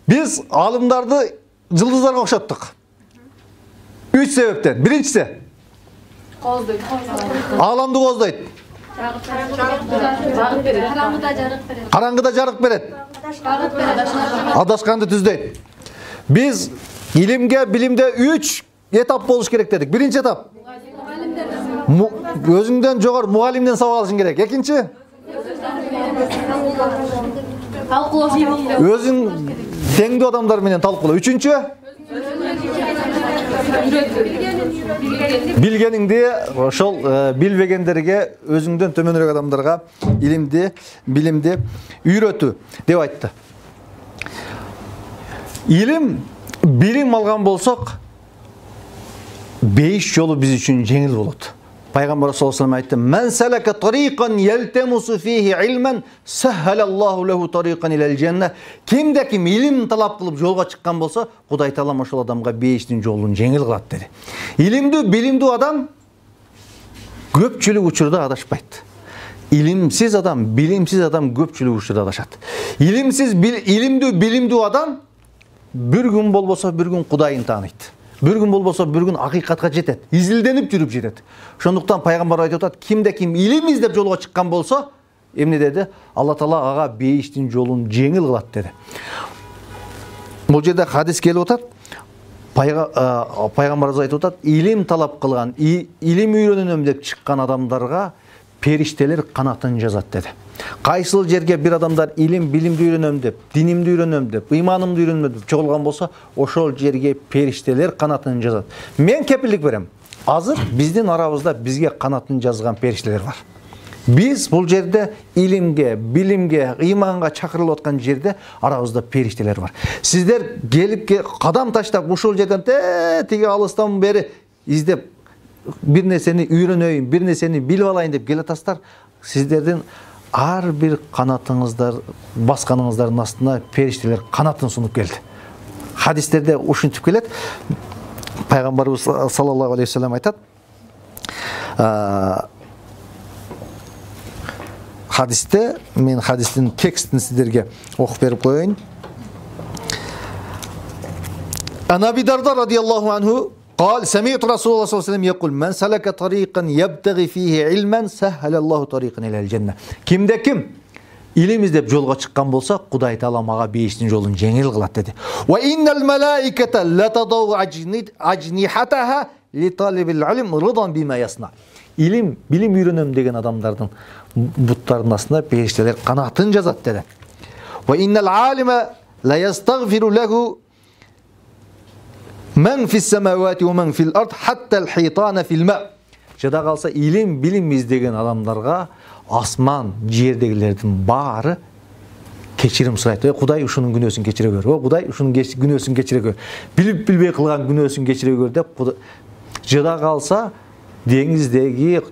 Speaker 1: Биз алымдарды жылдыздарга окшоттук. 3 себептен. Биринчиси ааламды коздойт. Караңгыда жарык берет. Адашканды түздөйт. Биз илимге, билимде 3 этап болуш керек дедик. Биринчи этап өзүңдөн жогору мугалимден сабак алышың керек. Экинчи өзүң теңдүү адамдар менен талкуулоо. Үчүнчү билгениңди ошол билбегендерге, өзүңдөн төмөнүрөөк адамдарга илимди, билимди үйрөтүү деп айтты. Илим, билим алган болсок, бейиш жолу биз үчүн жеңил болот. Пайгамбар саллаллаху алейхи айтты: "Мен салака тарикан ялтамусу фихи илман, саххалаллаху лаху тарикан илал жанна." Кимде ким илим талап кылып жолго чыккан болсо, Кудай Таалам ошол адамга бейиштин жолун жеңил кылат деди. Илимдүү, билимдүү адам көпчүлүк учурда адашпайт. Илимсиз адам, билимсиз адам көпчүлүк учурда адашат. Илимдүү, билимдүү адам бир күн болбосо бир күн Кудайын тааныйт. Bir gün bolbosa bir gün hakikatga жетет, изилденип жүрүп жетет. Ошондуктан пайгамбар айтып атат, кимде ким илим издеп жолго чыккан болсо, эмне деди? Алла Таала ага бейиштин жолун жеңил кылат деди. Бул жерде хадис келип атат. Пайгамбарыбыз айтып атат, илим талап кылган, илим үйрөнөм деп чыккан адамдарга периштелер канатын жазат деди. Кайсыл жерге bir адамдар илим, билимди үйрөнөм деп, динимди үйрөнөм деп, ыйманымды үйрөнөм деп чогулган болсо, ошол жерге периштелер канатын жазат. Мен кепилдик берем. Азыр биздин арабызда бизге канатын жазган периштелер бар. Биз бул жерде илимге, билимге, ыйманга чакырылып аткан жерде арабызда периштелер бар. Сиздер келип кадам таштап ушул жерден тиги алыстан бери издеп bir нерсени үйрөнөйүн, bir нерсени билип алайын деп келатасыздар. Сиздердин ар бир канатыңыздар, басканыңыздардын астына периштелер канатын сунуп келди. Хадистерде ушинтип келет. Пайгамбарыбыз саллаллаху алейхи вассалам айтат. Хадисте, мен хадистин текстин сиздерге окуп берип коеюн. Аби Дарда радиаллаху анху قال سمعت رسول الله صلى الله عليه وسلم يقول من سلك طريقا يبتغي فيه علما سهل الله طريقا إلى الجنة. Kimde kim ilim izlep жолго чыккан болсо, Кудай Таала мага бейиштин жолун жеңил кылат деди. Wa innal malaikata latadaw ajnihataha li talibil ilm ridan bima yasna. Илим, билим үйрөнөм деген адамдардын буттарынын астына периштелер канатын жазат деди. Wa innal alima la yastaghfiru lahu Men fis semavati ve men fil ard hatta al hitana fil ma. Жада калса илим, билим издеген адамдарга асман, жердегилердин баары кечирим сурайт. Кудай ушунун күнөөсүн кечире көр. Кудай ушунун күнөөсүн кечире көр. Билип билбей кылган күнөөсүн кечире көр деп жада калса деңиздеги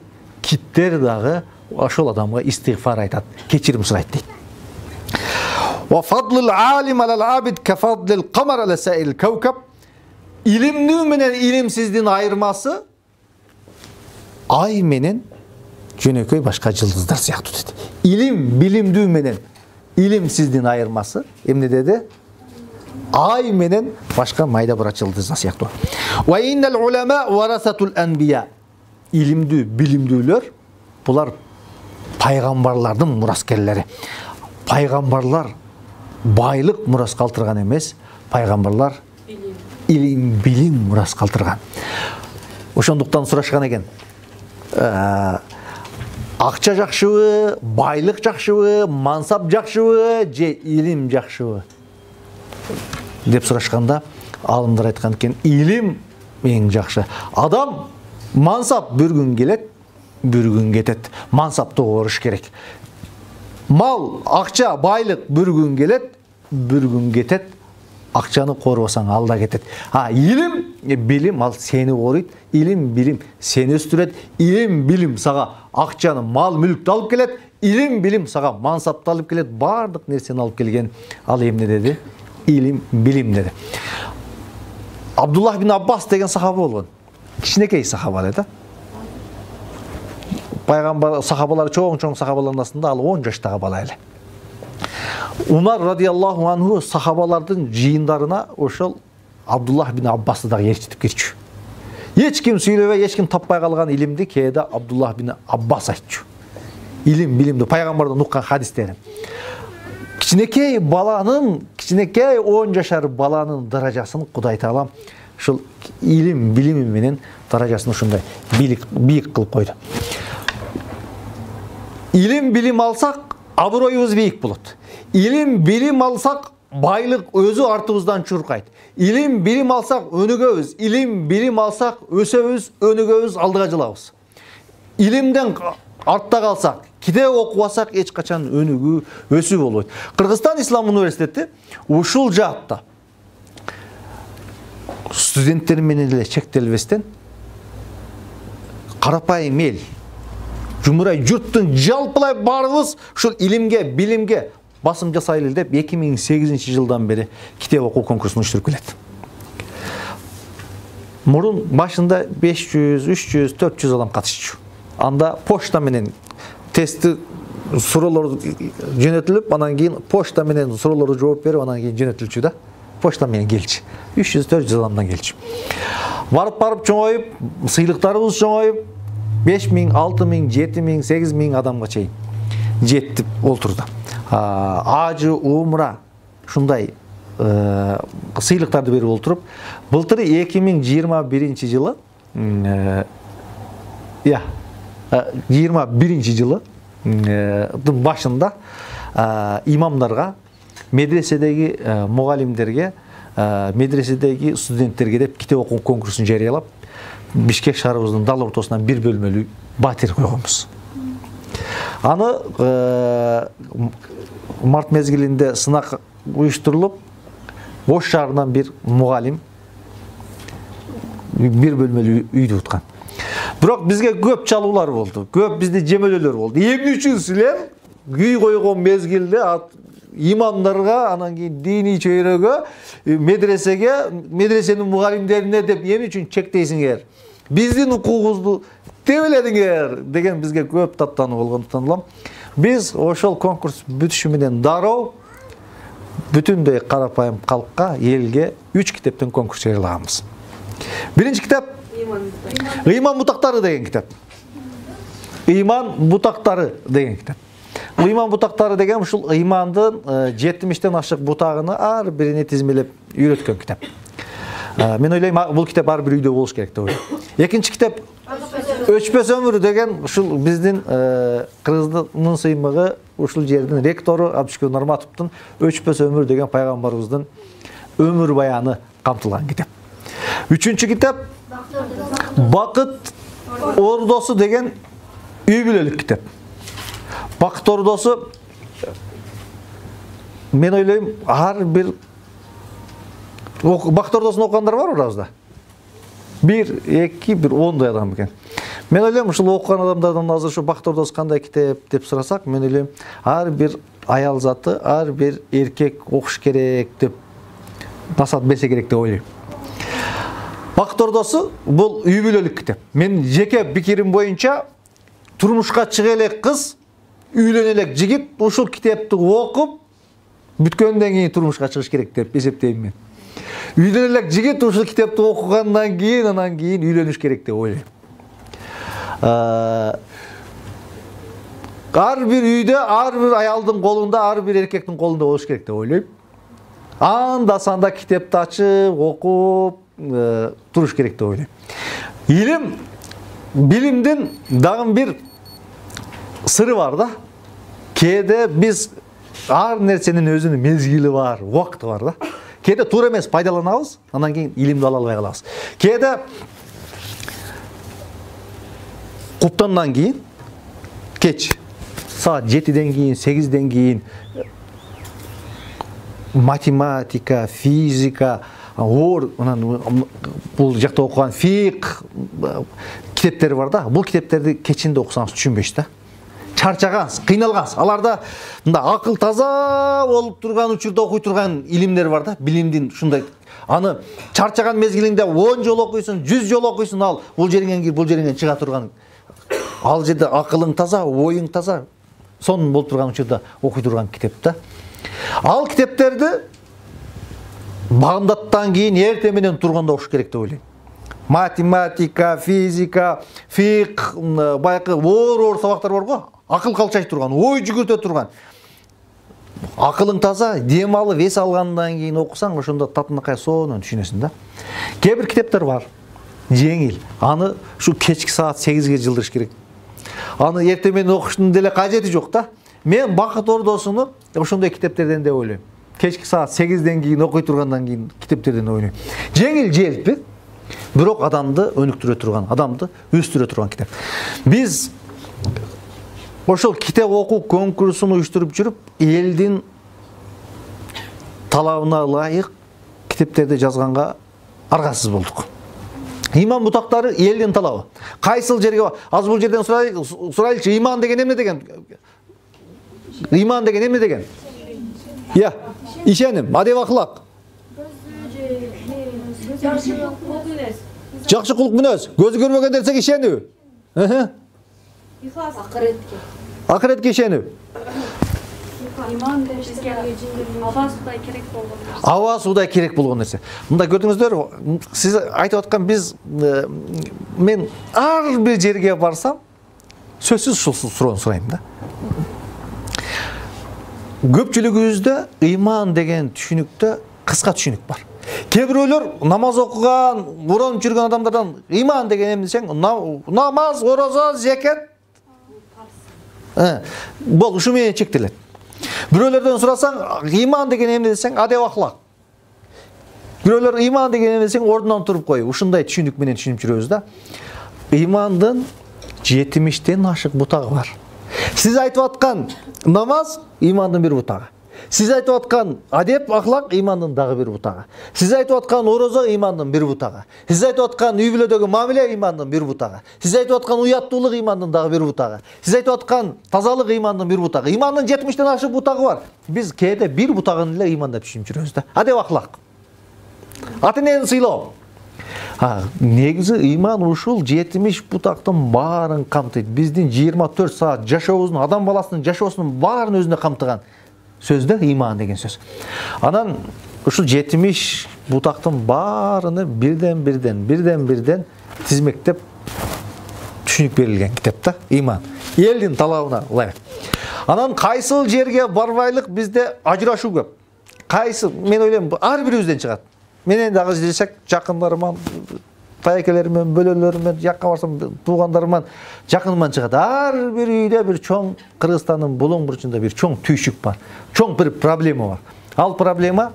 Speaker 1: киттер дагы ошол адамга истигфар айтат, кечирим сурайт дейт. Wa fadlul alim alal abid ka fadlil qamar ala sa'il kawkab. İlimdүү менен илимсиздин айырмасы ай менен жөнөкөй башка жылдыздар сыяктуу деди. Илим, билимдүү менен илимсиздин айырмасы эмне деди? Ай менен башка майда бара жылдыздар сыяктуу. Ва иннал улама варасатул анбия. Илимдүү, билимдүүлөр булар пайгамбарлардын мураскерлери. Пайгамбарлар байлык мурас калтырган эмес, пайгамбарлар илим, билим мурас калтырган. Ошондуктан сурашкан экен. Акча жакшыбы, байлык жакшыбы, мансап жакшыбы, же илим жакшыбы? Деп сурашканда алымдар айткан экен, илим эң жакшы. Адам мансап бир күн келет, бир күн кетет. Мансапты коруш керек. Mal, акча, байлык bir gün келет, bir gün кетет. Акчаны корбосаң алда кетет. Илим, билим ал сени корuyт. Илим, билим сени өстүрөт. Илим, билим сага акчаны, мал, мүлктү алып келет. Илим, билим сага мансапты алып келет. Бардык нерсени алып келген. Ал эмне деди? Илим, билим деди. Абдуллах бин Аббас деген сахаба болгон. Кичинекей сахаба да. Пайгамбар сахабалар чоң сахабалардын арасында ал 10 жаштагы бала эле. Умар радиаллаху анху сахабалардын жыйындарына ошол Абдуллах бин Аббасты дагы ээрчитип кетчү. Эч ким сүйлөбөй, эч ким таппай калган илимди кээде Абдуллах бин Аббас айтчу. Илим, билимди пайгамбардан уккан хадистерин. Кичинекей баланын, кичинекей 10 жашар баланын даражасын Кудай Таалам ушул илим, билими менен даражасын ушундай бийик кылып койду. Илим, билим алсак, абыройубуз бийик болот. Илим, билим алсак, байлык өзү артыбыздан чуркайт. Илим, билим алсак, өнүгөбүз. Илим, билим алсак, өсөбүз, өнүгөбүз, алдыга жылабыз. Илимден артта калсак, китеп окубасак, эч качан өнүгүү, өсүү болбойт. Кыргызстан Ислам университети ушул жаатта студенттер менен эле чектелбестен карапайым эл, жумурай журттун жалпылай баарыбыз ушул илимге, билимге басым жасайлы деп 2008-жылдан бери китеп окуу конкурсун уюштуруп келет. Мурун башында 500, 300, 400 адам катышчу. Анда почта менен тестти суроолор жөнөтүлүп, анан кийин почта менен суроолорго жооп берип, анан кийин жөнөтүлчү да. Почта менен келчү. 300-400 адамдан келчү. Барып чоңоюп, сыйлыктарыбыз чоңоюп, 5000, 6000, 7000, 8000 адамга чейин жеттип олтурду. Ажы, умра, шундай сыйлыктарды берип олтуруп, былтыр 2021-жылы 21-жылы башында имамдарга, медреседеги мугалимдерге, медреседеги студенттерге деп китеп окуу конкурсун жарыялап, Бишкек шаарыбыздын дал ортосунан бир бөлмөлүү батир койгонбуз. Аны март мезгилинде сынак уюштурулуп, Ош шаарынан бир мугалим бир бөлмөлүү үйдү уткан. Бирок бизге көп чалуулар болду, көп бизди жемөлөлөр болду. Эмне үчүн силер күй койгон мезгилде имамдарга, анан кийин диний чөйрөгө, медресенин мугалимдерине деп эмне үчүн чектейсиңер? Биздин укугубузду тебеледиңер деген бизге көп таптануу болгондуктан улам биз ошол конкурс бүтүшү менен дароо бүтүндөй карапайым калкка, элге 3 китептен конкурс жарыялаганбыз. Биринчи китеп Ыйман бутактары деген китеп. Ыйман бутактары деген китеп. Ыйман бутактары деген ушул ыймандын 70-тен ашык бутагыны ар бирине тизмелеп үйрөткөн китеп. Мен ойлойм, бул китеп ар бир үйдө болуш керек деп ойлойм. Экинчи китеп Өчпөс өмүр деген ушул биздин Кыргыздын сыймыгы, ушул жердин ректору Абдышкүн Нарматовдун Өчпөс өмүр деген пайгамбарыбыздын өмүр баяны камтылган китеп. Үчүнчү китеп Бакыт ордосу деген үй бүлөлүк китеп. Бакыт ордосу, мен ойлойм, ар бир Бакыт ордосун окугандар бар арабызда? 1, 2, 10 адам экен. Мен ойлойм, ушул окуган адамдардан азыр ушу Бакыт ордосу кандай китеп деп сурасак, мен ойлойм, ар бир аял заты, ар бир эркек окуш керек деп насаат берсе керек деп ойлойм. Бакыт ордосу бул үй бүлөлүк китеп. Мен жеке пикирим боюнча турмушка чыга элек кыз, үйлөнө элек жигит ушул китепти окуп, бүткөндөн кийин турмушка чыгыш керек деп эсептейм мен. Үйлөнө элек жигит ушул китепти окугандан кийин, анан кийин үйлөнүш керек деп ойлойм. Ар бир үйдө, ар бир аялдын колунда, ар бир эркектин колунда болуш керек деп ойлойм. Анда-санда китепти ачып, окуп туруш керек деп ойлойм. Илим, билимдин дагы бир сыры бар да. Кээде биз ар нерсенин өзүнүн мезгили бар, убакыты бар да. Кээде туура эмес пайдаланабыз, анан кийин илимди ала албай калабыз. Кээде куптандан кийин кеч саат 7-ден кийин 8-ден кийин математика, физика, бул жакта окуган фик китептери бар да. Бул китептерди кечинде окусаңыз түшүнбөйсүз да. Чарчагансыз, кыйналгансыз. Аларда мында акыл таза болуп турган учурда окуй турган илимдер бар да, билимдин ушундай. Аны чарчаган мезгилиңде 10 жол окуйсуң, 100 жол окуйсуң, ал бул жериңен кирип, бул жериңен чыга турган. Ал жерде акылың таза, оюң таза, сонун болуп турган учурда окуй турган китеп да. Ал китептерди багымдаттан кийин эртең менен турганда окуш керек деп ойлойм. Математика, физика, фик, байкы оор сабактар бар го. Акыл калчай турган, ой жүгүртө турган. Акылың таза, дем алып, эс алгандан кийин окусаң, ошондо татынакай сонун түшүнөсүң да. Кээ бир китептер бар, жеңил. Аны ушу кечки саат 8-ге жылдырыш керек. Аны эртең менен окуштун деле кажети жок да. Мен Бакыт Ордосуну ошондой китептерден деп ойлойм. Кечки саат 8-ден кийин окуй тургандан кийин китептерден ойлойм. Жеңил желпи, бирок адамды өнүктүрө турган, адамды өстүрө турган китеп. Биз ошол китеп окуу конкурсун уюштуруп жүрүп, элдин талабына ылайык китептерди жазганга аргасыз болдук. Иман бутактары элдин талабы. Кайсыл жерге аз бул жерден сурайлычы, иман деген эмне деген? Иман деген эмне деген? Я, ишеним, адеп ахлак. Жакшы кулук мүнөз. Көзү көрбөгөн десек ишенүү. Акыретке ишенүү.
Speaker 2: Иман деп бизге аба судай керек болгон.
Speaker 1: Аба судай керек болгон нерсе. Мында көрдүңүздөр, сиз айтып аткан биз мен ар бир жерге барсам, сөзсүз ушул суроону сурайм да. Көпчүлүгүбүздө иман деген түшүнүктө кыска түшүнүк бар. Кээ бирөөлөр намаз окуган, Куран жүргөн адамдардан иман деген эмне десең, намаз, орозо, зекет бол ушу менен чектелет. Бирөөлөрдөн сурасаң, иман деген эмне десең, адеп ахлак. Бирөөлөр иман деген эмне десең, ордунан туруп кой. Ушундай түшүнүк менен түшүнүп жүрөбүз да. Имандын 70-тен ашык бутагы бар. Сиз айтып аткан намаз имандын бир бутагы. Сиз айтып аткан адеп, ахлак имандын дагы бир бутагы. Сиз айтып аткан орозо имандын бир бутагы. Сиз айтып аткан үй бүлөдөгү мамиле имандын бир бутагы. Сиз айтып аткан уяттуулук имандын дагы бир бутагы. Сиз айтып аткан тазалык имандын бир бутагы. Имандын 70-тен ашык бутагы бар. Биз кээде бир бутагын эле иман деп түшүнүп жүрөбүз да. Адеп, ахлак. Ата-энени сыйлоо. Негизи иман ушул 70 бутактын баарын камтыйт. Биздин 24 саат жашообуздун, адам баласынын жашоосунун баарын өзүнө камтыган сөз да иман деген сөз. Анан ушул 70 бутактын баарыны бирден тизмектеп түшүнүк берилген китеп да, иман. Элдин талабына ылайык. Анан кайсыл жерге барбайлык бизде ажырашуу көп. Кайсы, мен ойлойм, ар бирибизден чыгат. Менен дагы десек, жакындарыман, тайекелериммен, бөлөлөрүмөн, жакка барсам, туугандарыман, жакыныман чыгат. Ар бир үйдө бир чоң, Кыргызстандын булуң бурчунда бир чоң түйшүк бар. Чоң бир проблема бар. Ал проблема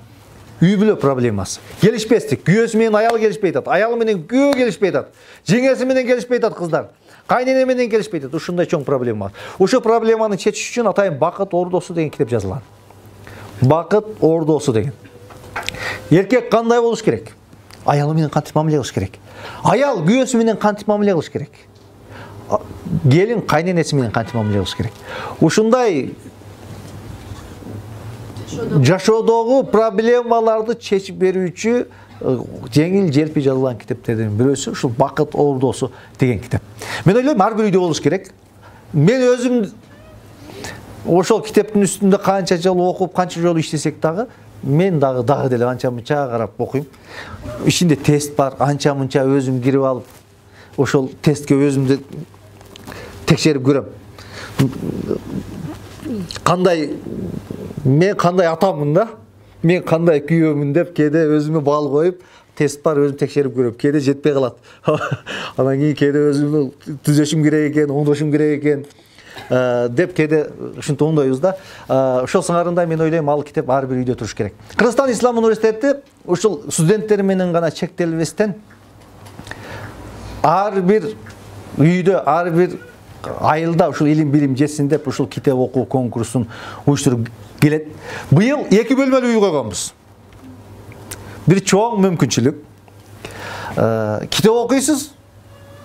Speaker 1: үй бүлө проблемасы. Келишпестик. Күйөөсү менен аялы келишпей атат. Аялы менен күйөө келишпей атат. Жеңеси менен келишпей атат кыздар. Кайнене менен келишпей атат. Ушундай чоң проблема бар. Ошо проблеманы чечиш үчүн атайын Бакыт Ордосу деген китеп жазылган. Бакыт Ордосу деген. Эркек кандай болуш керек? Аялы менен кантип мамиле кылыш керек? Аял күйөөсү менен кантип мамиле кылыш керек? Келин кайненеси менен кантип мамиле кылыш керек? Ушундай жашоодогу проблемаларды чечип берүүчү жеңил желпи жазылган китептердин бирөөсү ушул Бакыт Ордосу деген китеп. Мен ойлойм, ар бир үйдө болуш керек. Мен өзүм ошол китептин үстүндө канча жыл окуп, канча жолу иштесек дагы, мен дагы деле анча-мынча карап окуйм. Ичинде тест бар, анча-мынча өзүм кирип алып, ошол тестке өзүмдү текшерип көрөм. Мен кандай атамын да, мен кандай күйөөмүн деп кээде өзүмө баал коюп, тест бар, өзүм текшерип көрөм. Кээде жетпей калат. Анан кийин кээде өзүмдү түзөшүм керек экен, оңдошум керек экен деп кээде ушинтип оңдойбуз да. Ошол сыңарында мен ойлойм, ал китеп ар бир үйдө туруш керек. Кыргызстан Ислам университети ушул студенттер менен гана чектелбестен ар бир үйдө, ар бир айылда ушул илим билим жетсин деп ушул китеп окуу конкурсун уюштуруп келет. Быйыл 2 бөлмөлүү үй койгонбуз. Бир чоң мүмкүнчүлүк. Китеп окуйсуз,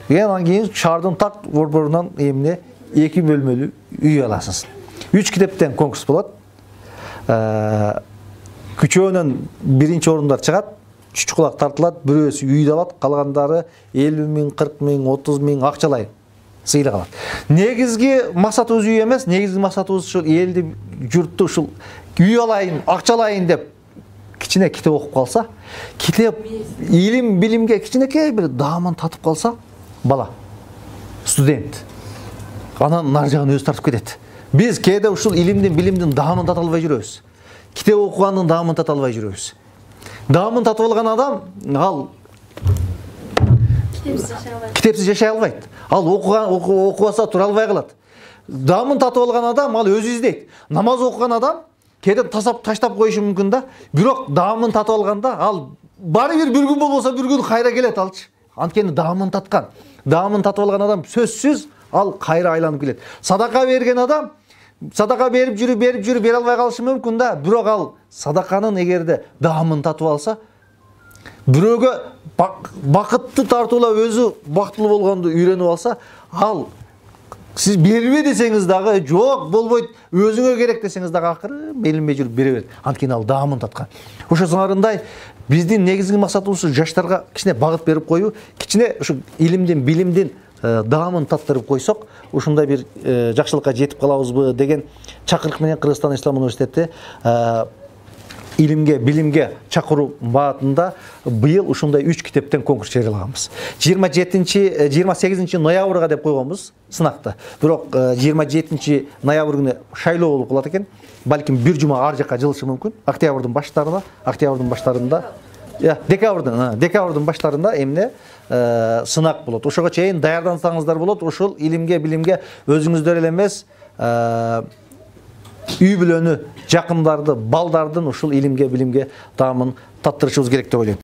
Speaker 1: анан кийин шаардын так борборунан эмне 2 бөлмөлүү үй аласыз. 3 китептен конкурс болот. Күчөөнөн биринчи орундар чыгат, чучкулак тартылат, бирөөсү үйдү алат, калгандары 50 000, 40 000, 30 000 акчалай сыйлык алат. Негизги максатыбыз үй эмес, негизги максатыбыз ушул элди, журтту ушул үй алайын, акчалайын деп кичине китеп окуп калса, китеп илим билимге кичинекей бир даамын татып калса, бала, студент, анан нар жагын өзү тартып кетет. Биз кээде ушул илимдин билимдин даамын тата албай жүрөбүз. Китеп окуганын даамын тата албай жүрөбүз. Даамын татып алган адам, ал китепсиз жашай албайт. Ал окубаса тура албай калат. Даамын татып алган адам, ал өзү издейт. Намаз окуган адам кээде таштап коюшу мүмкүн да, бирок даамын татып алганда, ал баары бир күн болбосо бир күн кайра келет алчы. Анткени даамын таткан. Даамын татып алган адам сөзсүз ал кайра айланып келет. Садака берген адам садака берип жүрүп бере албай калышы мүмкүн да, бирок ал садаканын эгерде даамын татып алса, бирөөгө бакытты тартуулап өзү бактылуу болгонду үйрөнүп алса, ал сиз бербе десеңиз дагы, жок болбойт, өзүңө керек десеңиз дагы акыры белинбей жүрүп бере берет. Анткени ал даамын таткан. Ошосуңарындай биздин негизги максатыбыз жаштарга кичине багыт берип коюу, кичине ушу илимдин, билимдин даамын таттырып койсок, ушундай бир жакшылыкка жетип калабызбы деген чакырык менен Кыргызстан Ислам университети илимге, билимге чакыруу баатында быйыл ушундай 3 китептен конкурс жарыялаганбыз. 28 ноябрга деп койгонбуз сынакты. Бирок 27 ноябрь күнү шайлоо болуп калат экен. Балким бир жума ар жакка жылышы мүмкүн. Октябрдын баштарында, декабрдын баштарында эмне сынак болот. Ошого чейин даярдансаңыздар болот. Ушул илимге, билимге өзүңүздөр эле эмес, үй бүлөнү, жакындарды, балдардын ушул илимге, билимге даамын таттырышыбыз керек деп ойлойм.